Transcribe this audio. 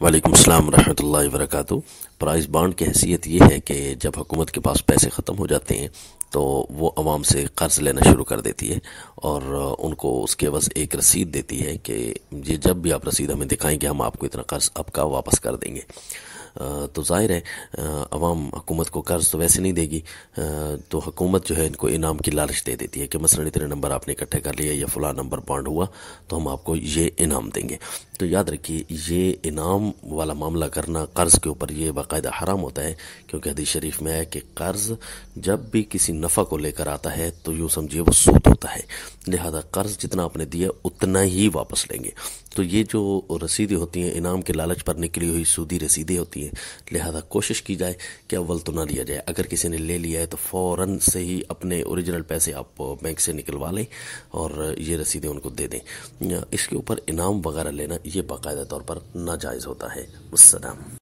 وعلیکم السلام ورحمۃ اللہ وبرکاتہ۔ پرائز بانڈ کی حیثیت یہ ہے کہ جب حکومت کے پاس پیسے ختم ہو جاتے ہیں تو وہ عوام سے قرض لینا شروع کر دیتی ہے اور ان کو اس کے عوض ایک رسید دیتی ہے کہ یہ جب بھی آپ رسید ہمیں دکھائیں گے ہم آپ کو اتنا قرض آپ کا واپس کر دیں گے۔ تو ظاہر ہے عوام حکومت کو قرض تو ویسے نہیں دے گی، تو حکومت جو ہے ان کو انعام کی لالچ دے دیتی ہے کہ مثلا اتنے نمبر آپ نے اکٹھے کر لیا یا فلاں نمبر بانڈ ہوا تو ہم آپ کو یہ انعام دیں گے۔ تو یاد رکھیے یہ انعام والا معاملہ کرنا قرض کے اوپر یہ باقاعدہ حرام ہوتا ہے، کیونکہ حدیث شریف میں ہے کہ قرض جب بھی کسی نفع کو لے کر آتا ہے تو یوں سمجھیے وہ سود ہوتا ہے، لہذا قرض جتنا آپ نے دیا اتنا ہی واپس لیں گے۔ تو یہ جو رسیدیں ہوتی ہیں انعام کے لالچ پر نکلی ہوئی سودی رسیدیں ہوتی ہیں، لہذا کوشش کی جائے کہ اول تو نہ لیا جائے۔ اگر کسی نے لے لیا ہے تو فوراً سے ہی اپنے اوریجنل پیسے آپ بینک سے نکلوا لیں اور یہ رسیدیں ان کو دے دیں۔ اس کے اوپر انعام وغیرہ لینا یہ باقاعدہ طور پر ناجائز ہوتا ہے۔ السلام۔